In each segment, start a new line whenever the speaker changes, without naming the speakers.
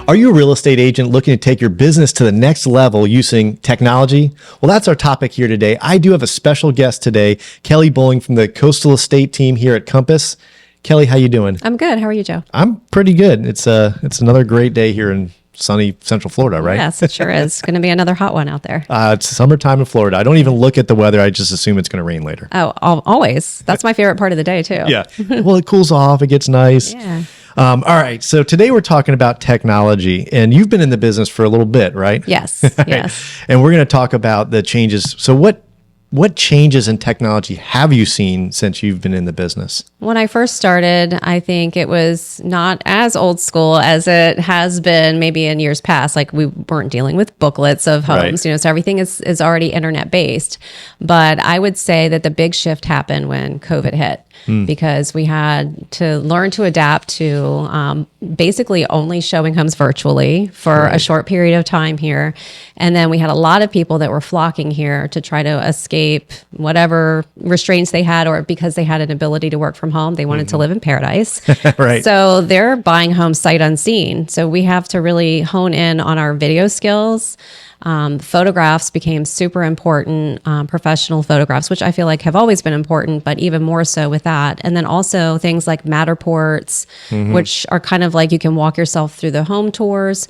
Are you a real estate agent looking to take your business to the next level using technology? Well, that's our topic here today. I do have a special guest today, Kellie Bowling from the Coastal Estate team here at Compass. Kellie, how you doing?
I'm good. How are you, Joe?
I'm pretty good. It's another great day here in sunny Central Florida, right?
Yes, it sure is. Going to be another hot one out there.
It's summertime in Florida. I don't even look at the weather. I just assume it's going to rain later.
Oh, always. That's my favorite part of the day, too.
Yeah. Well, it cools off. It gets nice.
Yeah.
All right. So today we're talking about technology, and you've been in the business for a little bit, right?
Yes. Yes.
And we're going to talk about the changes. So what changes in technology have you seen since you've been in the business?
When I first started, I think it was not as old school as it has been maybe in years past. Like we weren't dealing with booklets of homes,
Right.
so everything is already internet based. But I would say that the big shift happened when COVID hit. Because we had to learn to adapt to basically only showing homes virtually for a short period of time here. And then we had a lot of people that were flocking here to try to escape whatever restraints they had, or because they had an ability to work from home, they wanted to live in paradise.
Right.
So they're buying homes sight unseen. So we have to really hone in on our video skills. Photographs became super important, professional photographs, which I feel like have always been important, but even more so with that. And then also things like Matterports, which are kind of like you can walk yourself through the home tours.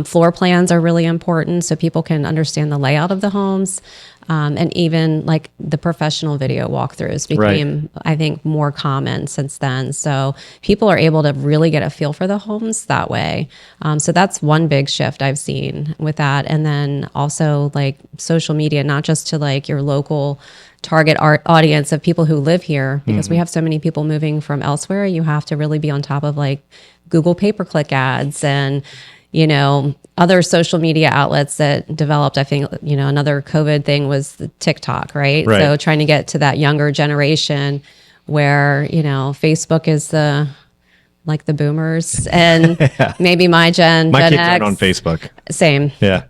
Floor plans are really important so people can understand the layout of the homes. And even like the professional video walkthroughs became, I think, more common since then. So people are able to really get a feel for the homes that way. So that's one big shift I've seen with that. And then also like social media, not just to like your local target audience of people who live here, because we have so many people moving from elsewhere. You have to really be on top of like Google pay-per-click ads and other social media outlets that developed. I think, another COVID thing was the TikTok, right? So trying to get to that younger generation where, Facebook is the boomers and maybe my Gen
My kids
X.
aren't on Facebook.
Same.
Yeah.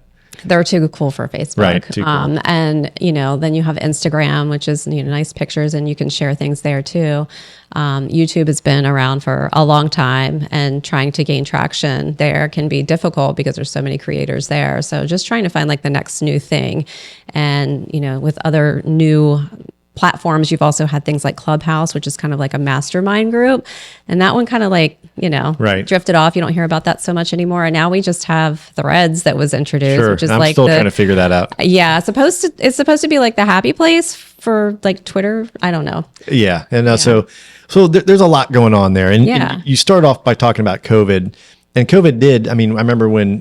They're too cool for Facebook.
Right, too cool.
And, then you have Instagram, which is, nice pictures and you can share things there too. YouTube has been around for a long time, and trying to gain traction there can be difficult because there's so many creators there. So just trying to find like the next new thing. And, with other new platforms, you've also had things like Clubhouse, which is kind of like a mastermind group. And that one kind of like, drifted off. You don't hear about that so much anymore. And now we just have Threads that was introduced, which is
I'm
like
still trying to figure that out.
Yeah. It's supposed to be like the happy place for like Twitter. I don't know.
Yeah. And so there's a lot going on there. And you start off by talking about COVID, and COVID did, I remember when,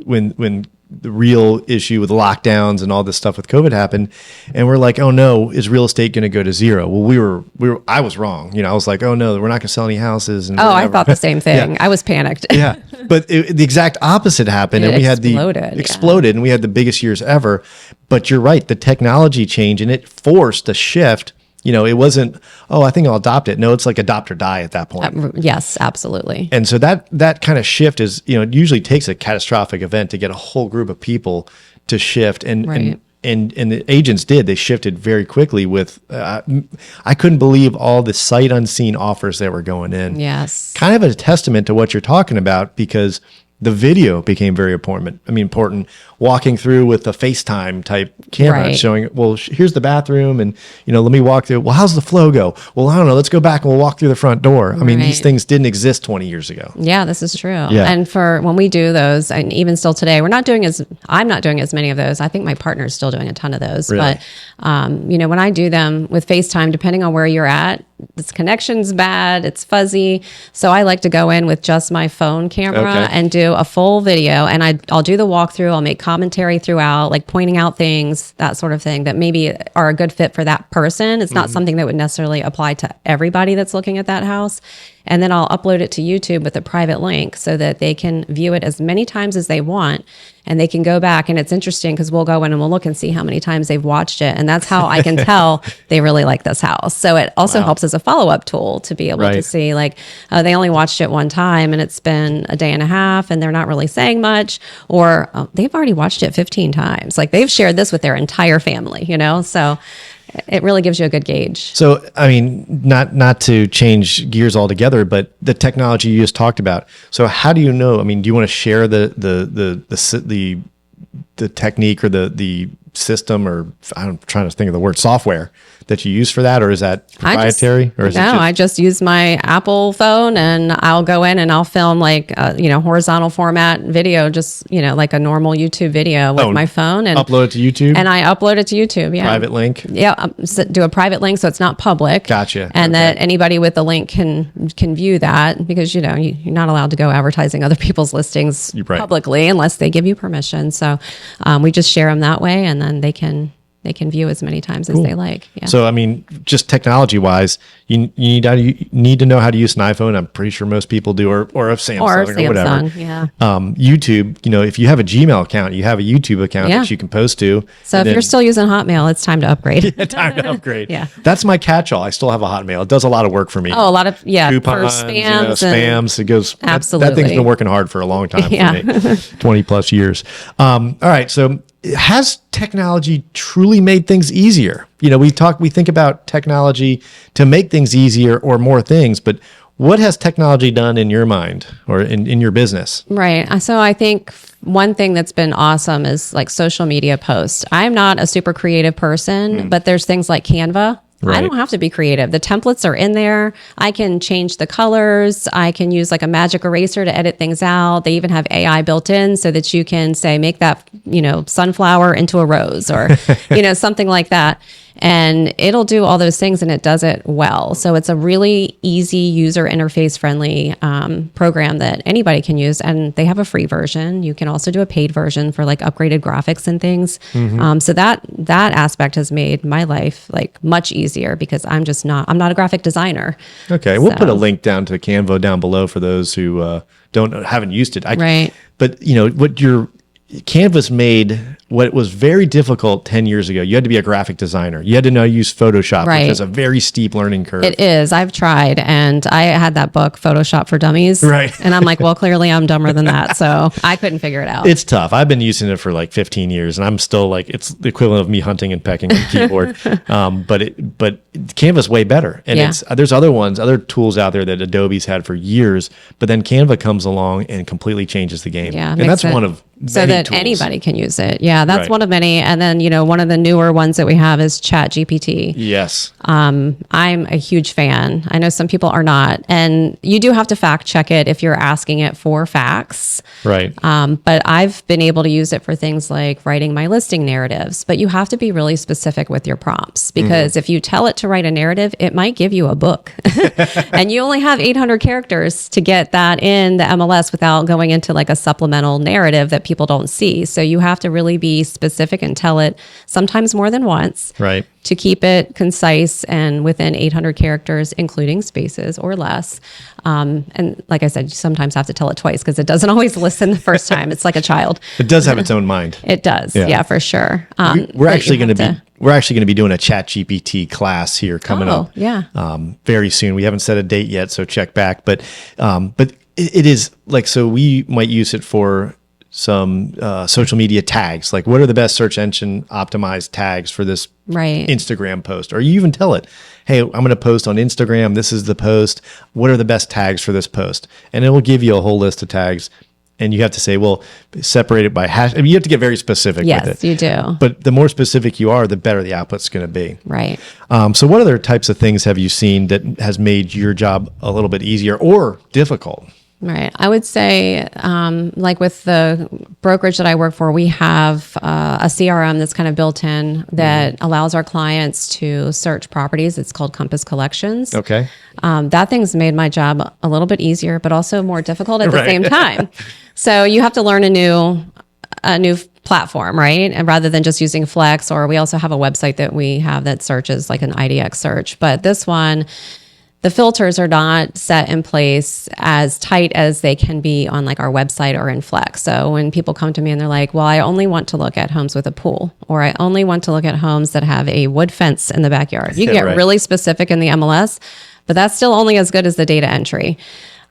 when the real issue with lockdowns and all this stuff with COVID happened, and we're like, oh no, is real estate going to go to zero? Well, I was wrong. I was like, oh no, we're not going to sell any houses. And
I thought the same thing. Yeah. I was panicked.
Yeah. But the exact opposite happened. And we had exploded, and we had the biggest years ever. But you're right. The technology change, and it forced a shift. It wasn't, I think I'll adopt it. No, it's like adopt or die at that point.
Yes, absolutely.
And so that kind of shift is, it usually takes a catastrophic event to get a whole group of people to shift. And the agents did. They shifted very quickly with, I couldn't believe all the sight unseen offers that were going in.
Yes.
Kind of a testament to what you're talking about, because the video became very important. Walking through with a FaceTime type camera showing, here's the bathroom, and, let me walk through. Well, how's the flow go? Well, I don't know. Let's go back and we'll walk through the front door. These things didn't exist 20 years ago.
Yeah, this is true.
Yeah.
And for when we do those, and even still today, I'm not doing as many of those. I think my partner's still doing a ton of those.
Really?
But, when I do them with FaceTime, depending on where you're at, this connection's bad, it's fuzzy. So I like to go in with just my phone camera and do a full video. And I'll do the walkthrough. I'll make commentary throughout, like pointing out things, that sort of thing that maybe are a good fit for that person. It's not something that would necessarily apply to everybody that's looking at that house. And then I'll upload it to YouTube with a private link so that they can view it as many times as they want. And they can go back. And it's interesting because we'll go in and we'll look and see how many times they've watched it. And that's how I can tell they really like this house. So it also helps as a follow-up tool to be able to see like, they only watched it one time and it's been a day and a half and they're not really saying much, or they've already watched it 15 times. Like they've shared this with their entire family, So it really gives you a good gauge.
So, I mean, not to change gears altogether, but the technology you just talked about. So how do you know? I mean, do you want to share the technique or the system, or I'm trying to think of the word, software that you use for that, or is that proprietary?
I just use my Apple phone, and I'll go in and I'll film like horizontal format video, just like a normal YouTube video with my phone, and
upload it to YouTube.
And I upload it to YouTube. Yeah,
private link.
Yeah, do a private link so it's not public.
Gotcha.
And that anybody with the link can view that, because you're not allowed to go advertising other people's listings publicly unless they give you permission. So we just share them that way, and then they can view as many times as they like. Yeah.
So, I mean, just technology wise, you need to know how to use an iPhone. I'm pretty sure most people do, or a Samsung or whatever.
Yeah.
YouTube, if you have a Gmail account, you have a YouTube account that you can post to.
So if you're still using Hotmail, it's time to upgrade.
Time to upgrade.
Yeah.
That's my catch-all. I still have a Hotmail. It does a lot of work for me.
Oh, a lot of,
coupons,
for spams.
It goes,
absolutely.
That thing's been working hard for a long time for me, 20 plus years. All right. So, has technology truly made things easier? We think about technology to make things easier or more things, but what has technology done in your mind or in your business?
Right. So I think one thing that's been awesome is like social media posts. I'm not a super creative person, but there's things like Canva. Right. I don't have to be creative. The templates are in there. I can change the colors. I can use like a magic eraser to edit things out. They even have AI built in so that you can say, make that, sunflower into a rose, or, something like that. And it'll do all those things, and it does it well. So it's a really easy, user interface friendly program that anybody can use. And they have a free version. You can also do a paid version for like upgraded graphics and things. Mm-hmm. So that aspect has made my life like much easier, because I'm not a graphic designer.
Okay. We'll put a link down to Canva down below for those who haven't used it.
Right.
But what your Canvas made what was very difficult 10 years ago. You had to be a graphic designer. You had to know use Photoshop, which is a very steep learning curve.
It is. I've tried, and I had that book, Photoshop for Dummies.
Right.
And I'm like, well, clearly I'm dumber than that. So I couldn't figure it out.
It's tough. I've been using it for like 15 years, and I'm still like, it's the equivalent of me hunting and pecking on the keyboard. But Canva's way better. And there's other tools out there that Adobe's had for years, but then Canva comes along and completely changes the game.
Yeah.
And that's one of
so that
tools.
Anybody can use it. Yeah, that's one of many. And then, one of the newer ones that we have is ChatGPT.
Yes.
I'm a huge fan. I know some people are not. And you do have to fact check it if you're asking it for facts.
Right.
But I've been able to use it for things like writing my listing narratives. But you have to be really specific with your prompts, because if you tell it to write a narrative, it might give you a book. And you only have 800 characters to get that in the MLS without going into like a supplemental narrative that people don't see. So you have to really be specific and tell it sometimes more than once.
Right.
To keep it concise and within 800 characters, including spaces or less. And like I said, you sometimes have to tell it twice, because it doesn't always listen the first time. It's like a child.
It does have its own mind.
It does. Yeah, for sure.
We're actually going to be doing a ChatGPT class here coming up.
Yeah.
Very soon. We haven't set a date yet, so check back. But it is like, so we might use it for some social media tags, like what are the best search engine optimized tags for this Instagram post, or you even tell it, hey, I'm going to post on Instagram, this is the post, what are the best tags for this post, and it will give you a whole list of tags, and you have to say, well, separate it by hash. I mean, you have to get very specific with it.
Yes, you do.
But the more specific you are, the better the output's going to be.
Right.
So what other types of things have you seen that has made your job a little bit easier or difficult?
Right. I would say, like with the brokerage that I work for, we have a CRM that's kind of built in that allows our clients to search properties. It's called Compass Collections.
Okay.
That thing's made my job a little bit easier, but also more difficult at the same time. So you have to learn a new platform, right? And rather than just using Flex, or we also have a website that we have that searches like an IDX search. But this one, the filters are not set in place as tight as they can be on like our website or in Flex. So when people come to me and they're like, well, I only want to look at homes with a pool, or I only want to look at homes that have a wood fence in the backyard. You can get really specific in the MLS, but that's still only as good as the data entry.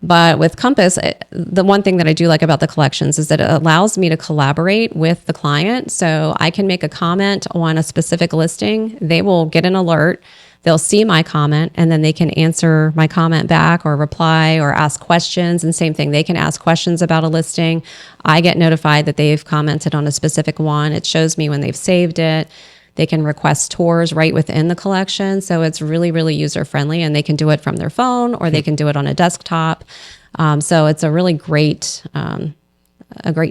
But with Compass, the one thing that I do like about the collections is that it allows me to collaborate with the client. So I can make a comment on a specific listing. They will get an alert. They'll see my comment, and then they can answer my comment back or reply or ask questions. And same thing, they can ask questions about a listing. I get notified that they've commented on a specific one. It shows me when they've saved it. They can request tours right within the collection. So it's really, really user friendly, and they can do it from their phone or they can do it on a desktop. So it's a really great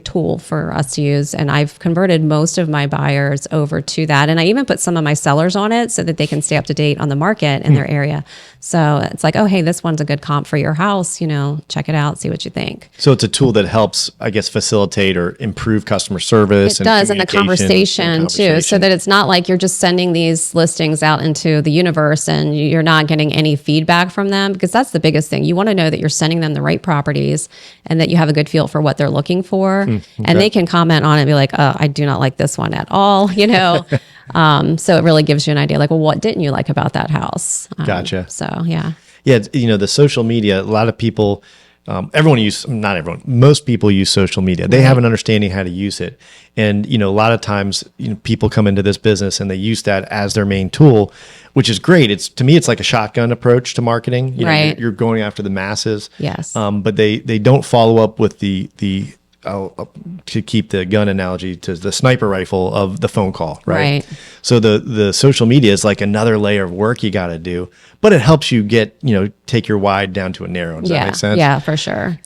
tool for us to use. And I've converted most of my buyers over to that. And I even put some of my sellers on it so that they can stay up to date on the market in their area. So it's like, oh, hey, this one's a good comp for your house. Check it out, see what you think.
So it's a tool that helps, I guess, facilitate or improve customer service.
It does, and the conversation too. So that it's not like you're just sending these listings out into the universe and you're not getting any feedback from them, because that's the biggest thing. You want to know that you're sending them the right properties and that you have a good feel for what they're looking for. Okay. And they can comment on it and be like, oh, I do not like this one at all, So it really gives you an idea, like, well, what didn't you like about that house?
Gotcha.
So, yeah.
Yeah, the social media, a lot of people, not everyone, most people use social media. They have an understanding how to use it. And, a lot of times, people come into this business and they use that as their main tool, which is great. To me, it's like a shotgun approach to marketing. You're going after the masses.
Yes.
But they don't follow up with the to keep the gun analogy, to the sniper rifle of the phone call, right? So the social media is like another layer of work you got to do, but it helps you take your wide down to a narrow. Does that make sense?
Yeah, for sure.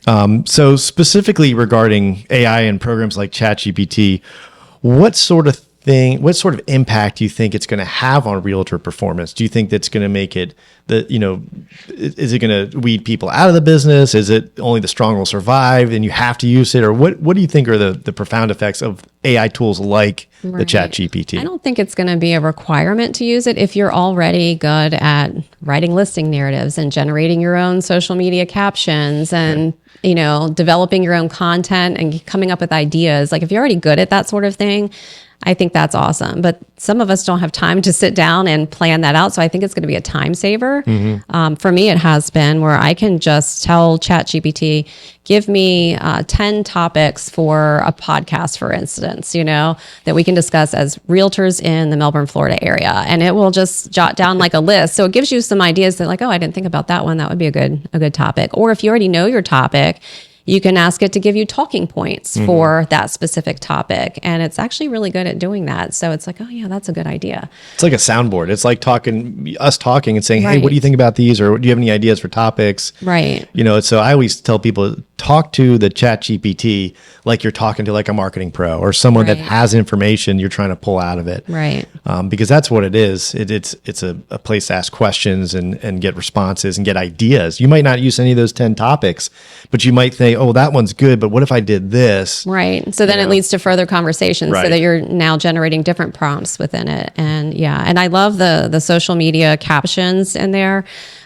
So specifically regarding AI and programs like ChatGPT, what sort of impact do you think it's going to have on realtor performance? Do you think that's going to make it is it going to weed people out of the business? Is it only the strong will survive and you have to use it? Or what do you think are the profound effects of AI tools like the ChatGPT?
I don't think it's going to be a requirement to use it if you're already good at writing listing narratives and generating your own social media captions and developing your own content and coming up with ideas. Like if you're already good at that sort of thing, I think that's awesome. But some of us don't have time to sit down and plan that out. So I think it's going to be a time saver. Mm-hmm. For me, it has been where I can just tell ChatGPT, give me 10 topics for a podcast, for instance, that we can discuss as realtors in the Melbourne, Florida area. And it will just jot down like a list. So it gives you some ideas that like, oh, I didn't think about that one. That would be a good topic. Or if you already know your topic, you can ask it to give you talking points for that specific topic. And it's actually really good at doing that. So it's like, oh yeah, that's a good idea.
It's like a soundboard. It's like us talking and saying, hey, what do you think about these? Or do you have any ideas for topics?
Right.
So I always tell people, talk to the ChatGPT like you're talking to like a marketing pro or someone that has information you're trying to pull out of it.
Right.
Because that's what it is. It's a place to ask questions and get responses and get ideas. You might not use any of those 10 topics, but you might think, oh, that one's good, but what if I did this?
Right. So then it leads to further conversations so that you're now generating different prompts within it. And and I love the social media captions in there.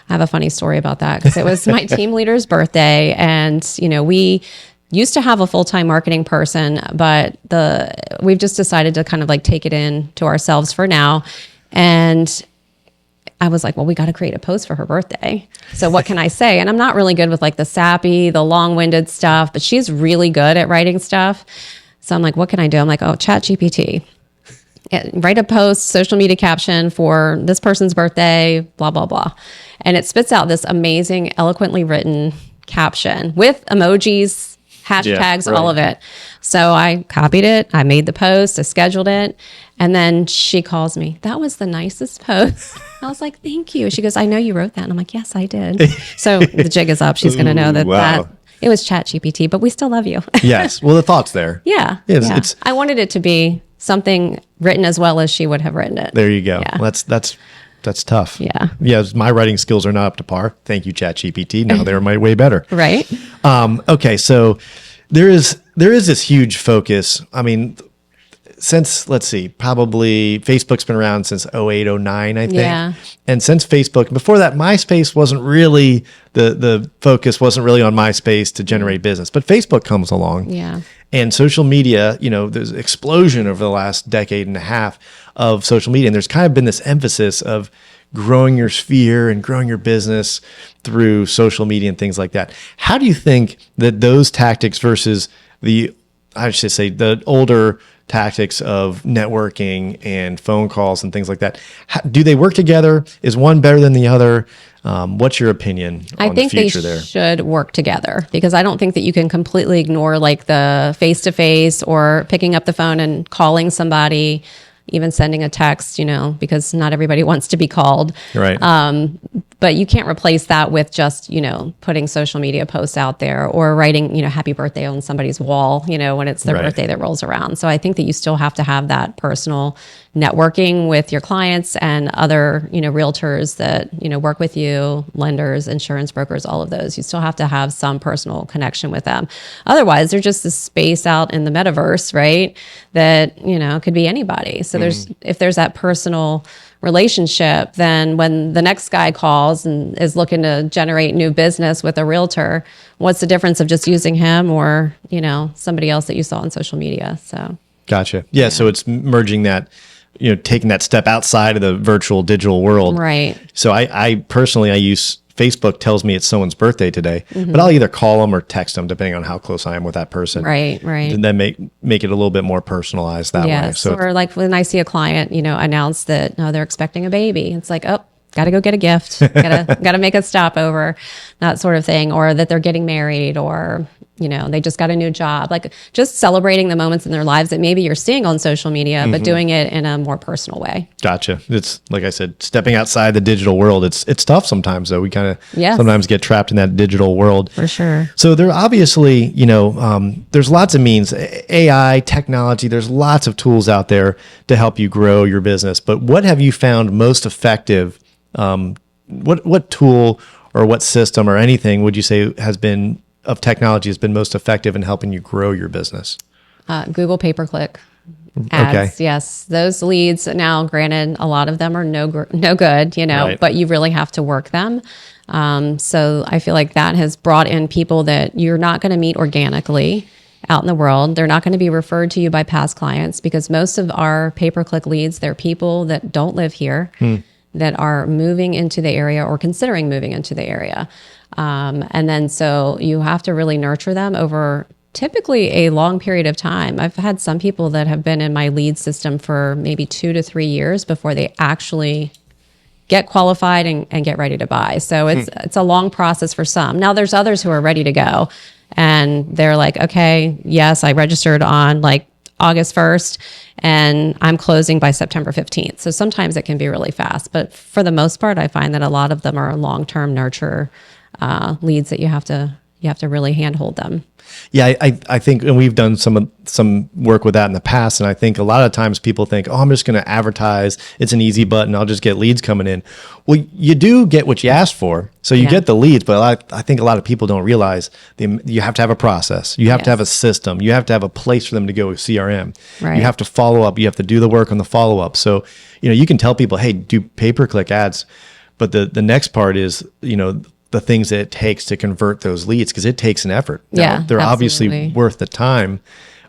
I have a funny story about that because it was my team leader's birthday, and we used to have a full-time marketing person, but we've just decided to kind of like take it in to ourselves for now. And I was like, well, we got to create a post for her birthday. So what can I say? And I'm not really good with like the sappy, the long-winded stuff, but she's really good at writing stuff. So I'm like, what can I do? I'm like, oh, ChatGPT. Write a post, social media caption for this person's birthday, blah, blah, blah. And it spits out this amazing, eloquently written caption with emojis, hashtags, all of it. So I copied it. I made the post. I scheduled it. And then she calls me. That was the nicest post. I was like, thank you. She goes, I know you wrote that. And I'm like, yes, I did. So the jig is up. She's going to know that it was ChatGPT, but we still love you.
Yes. Well, the thought's there.
Yeah. I wanted it to be something written as well as she would have written it.
There you go. Yeah. Well, that's tough.
Yeah.
Yeah. My writing skills are not up to par. Thank you, ChatGPT. Now they're way better.
Right.
Okay. So there is this huge focus. I mean, since, let's see, probably Facebook's been around since 08, 09, I think. Yeah. And since Facebook, before that, MySpace wasn't really, the focus wasn't really on MySpace to generate business. But Facebook comes along.
Yeah.
And social media, there's an explosion over the last decade and a half of social media. And there's kind of been this emphasis of growing your sphere and growing your business through social media and things like that. How do you think that those tactics versus I should say the older tactics of networking and phone calls and things like that, do they work together? Is one better than the other? What's your opinion on the future there?
I think they should work together, because I don't think that you can completely ignore like the face-to-face or picking up the phone and calling somebody, even sending a text, because not everybody wants to be called.
Right.
But you can't replace that with just, putting social media posts out there or writing, happy birthday on somebody's wall, when it's their birthday that rolls around. So I think that you still have to have that personal networking with your clients and other, realtors that, work with you, lenders, insurance brokers, all of those. You still have to have some personal connection with them. Otherwise, they're just this space out in the metaverse, right? That, could be anybody. So if there's that personal relationship, then when the next guy calls and is looking to generate new business with a realtor, what's the difference of just using him or, somebody else that you saw on social media? So
gotcha. Yeah. So it's merging that, taking that step outside of the virtual digital world.
Right.
So I personally, I use Facebook tells me it's someone's birthday today, but I'll either call them or text them depending on how close I am with that person.
Right.
And then make it a little bit more personalized that way.
So or like when I see a client, announce that they're expecting a baby, it's like, oh, got to go get a gift, got to make a stopover, that sort of thing, or that they're getting married, or they just got a new job, like just celebrating the moments in their lives that maybe you're seeing on social media, but doing it in a more personal way.
Gotcha. It's like I said, stepping outside the digital world. It's tough sometimes though. We kind of sometimes get trapped in that digital world.
For sure.
So there obviously, there's lots of means, AI, technology, there's lots of tools out there to help you grow your business. But what have you found most effective? What tool or what system or anything would you say of technology has been most effective in helping you grow your business?
Google pay-per-click ads. Okay. Yes. Those leads now, granted, a lot of them are no good, but you really have to work them. So I feel like that has brought in people that you're not going to meet organically out in the world. They're not going to be referred to you by past clients, because most of our pay-per-click leads, they're people that don't live here, that are moving into the area or considering moving into the area. And then so you have to really nurture them over typically a long period of time. I've had some people that have been in my lead system for maybe 2 to 3 years before they actually get qualified and get ready to buy. So it's a long process for some. Now there's others who are ready to go and they're like, okay, yes, I registered on like August 1st and I'm closing by September 15th. So sometimes it can be really fast, but for the most part, I find that a lot of them are long-term nurture leads that you have to really handhold them.
Yeah, I think, and we've done some work with that in the past, and I think a lot of times people think, oh, I'm just going to advertise. It's an easy button. I'll just get leads coming in. Well, you do get what you asked for, so you get the leads, but I think a lot of people don't realize you have to have a process. You have to have a system. You have to have a place for them to go with CRM. Right. You have to follow up. You have to do the work on the follow-up. So, you can tell people, hey, do pay-per-click ads, but the next part is, the things that it takes to convert those leads, because it takes an effort. Now, they're obviously worth the time,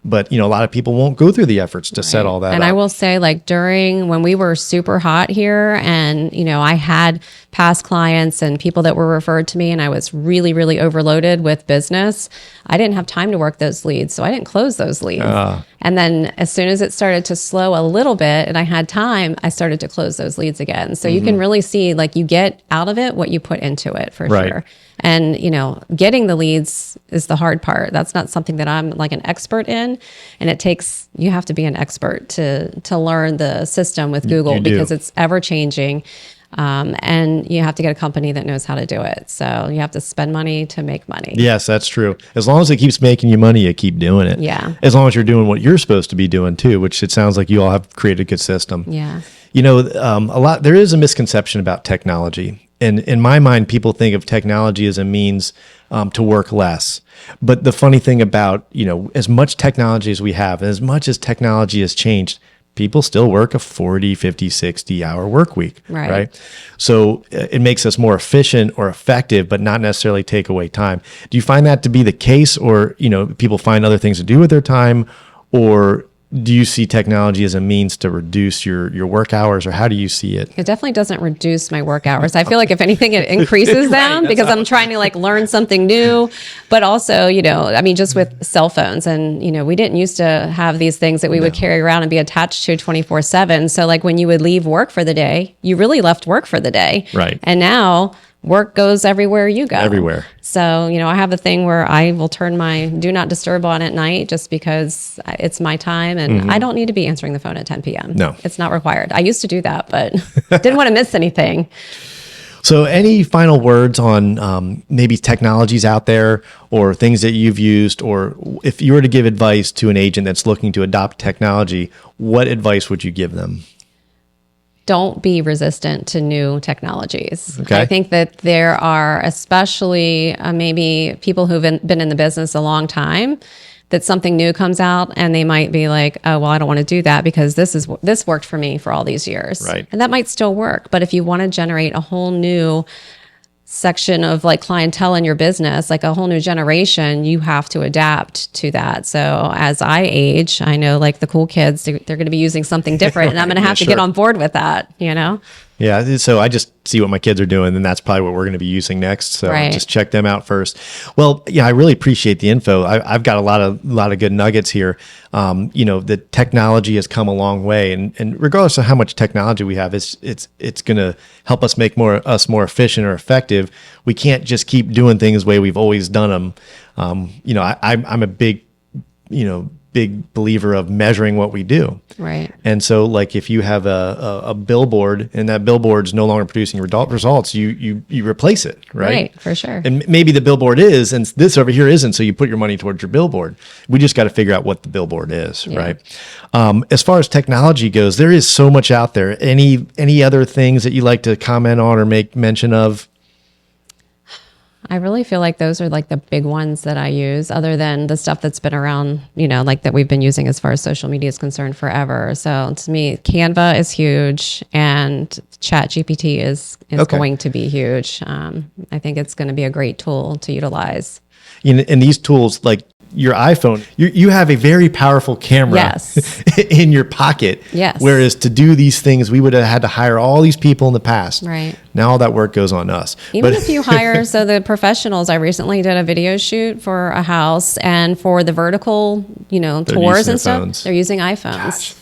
but a lot of people won't go through the efforts to set all that
and
up.
I will say, like, during when we were super hot here and I had past clients and people that were referred to me and I was really, really overloaded with business, I didn't have time to work those leads. So I didn't close those leads. And then as soon as it started to slow a little bit and I had time, I started to close those leads again. So you can really see, like, you get out of it what you put into it, for sure. And, getting the leads is the hard part. That's not something that I'm like an expert in. And you have to be an expert to learn the system with Google, because it's ever changing. And you have to get a company that knows how to do it. So you have to spend money to make money.
Yes, that's true. As long as it keeps making you money, you keep doing it.
Yeah.
As long as you're doing what you're supposed to be doing too, which it sounds like you all have created a good system.
Yeah.
There is a misconception about technology. And in my mind, people think of technology as a means to work less. But the funny thing about, as much technology as we have, as much as technology has changed, people still work a 40, 50, 60-hour work week, right? So it makes us more efficient or effective, but not necessarily take away time. Do you find that to be the case, or, people find other things to do with their time, or do you see technology as a means to reduce your work hours, or how do you see it?
It definitely doesn't reduce my work hours. I feel like if anything, it increases them because I'm trying to like learn something new, but also, just with cell phones and, we didn't used to have these things that we would carry around and be attached to 24/7. So like when you would leave work for the day, you really left work for the day.
Right.
And now work goes everywhere you go.
Everywhere.
So, I have a thing where I will turn my do not disturb on at night just because it's my time and I don't need to be answering the phone at 10 p.m.
No.
It's not required. I used to do that, but didn't want to miss anything.
So any final words on maybe technologies out there or things that you've used, or if you were to give advice to an agent that's looking to adopt technology, what advice would you give them?
Don't be resistant to new technologies.
Okay.
I think that there are especially maybe people who've been in the business a long time, that something new comes out and they might be like, oh, well, I don't want to do that because this worked for me for all these years.
Right.
And that might still work. But if you want to generate a whole new section of like clientele in your business, like a whole new generation, you have to adapt to that. So as I age, I know like the cool kids, they're going to be using something different and I'm going to have to get on board with that,
Yeah, so I just see what my kids are doing, and that's probably what we're going to be using next. So just check them out first. Well, yeah, I really appreciate the info. I've got a lot of good nuggets here. The technology has come a long way, and regardless of how much technology we have, it's going to help us make us more efficient or effective. We can't just keep doing things the way we've always done them. I'm a big believer of measuring what we do.
Right.
And so like if you have a billboard and that billboard's no longer producing results, you replace it, right?
Right, for sure.
And maybe the billboard is, and this over here isn't, so you put your money towards your billboard. We just got to figure out what the billboard is, right? As far as technology goes, there is so much out there. Any other things that you like to comment on or make mention of?
I really feel like those are like the big ones that I use, other than the stuff that's been around, like that we've been using as far as social media is concerned forever. So to me, Canva is huge and ChatGPT is going to be huge. I think it's going to be a great tool to utilize.
And these tools, like your iPhone, you have a very powerful camera in your pocket.
Yes.
Whereas to do these things, we would have had to hire all these people in the past.
Right.
Now all that work goes on us.
Even if you hire, so the professionals, I recently did a video shoot for a house, and for the vertical, tours and stuff, they're using iPhones,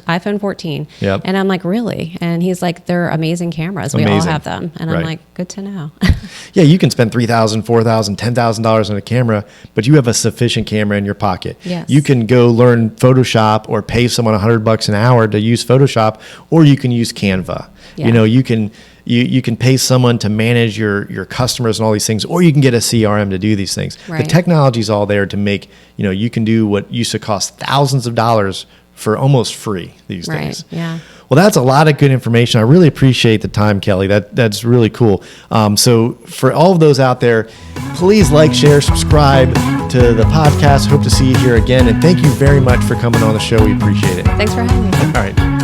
iPhone 14.
Yep.
And I'm like, really? And he's like, they're amazing cameras. We all have them. And I'm like, good to know.
Yeah, you can spend $3,000, $4,000, $10,000 on a camera, but you have a sufficient camera in your pocket.
Yes.
You can go learn Photoshop or pay someone $100 an hour to use Photoshop, or you can use Canva.
Yeah.
You can pay someone to manage your customers and all these things, or you can get a CRM to do these things.
Right.
The technology is all there to make, you can do what used to cost thousands of dollars for almost free these days.
Yeah.
Well, that's a lot of good information. I really appreciate the time, Kelly. That's really cool. So for all of those out there, please like, share, subscribe to the podcast. Hope to see you here again. And thank you very much for coming on the show. We appreciate it.
Thanks for having me.
All right.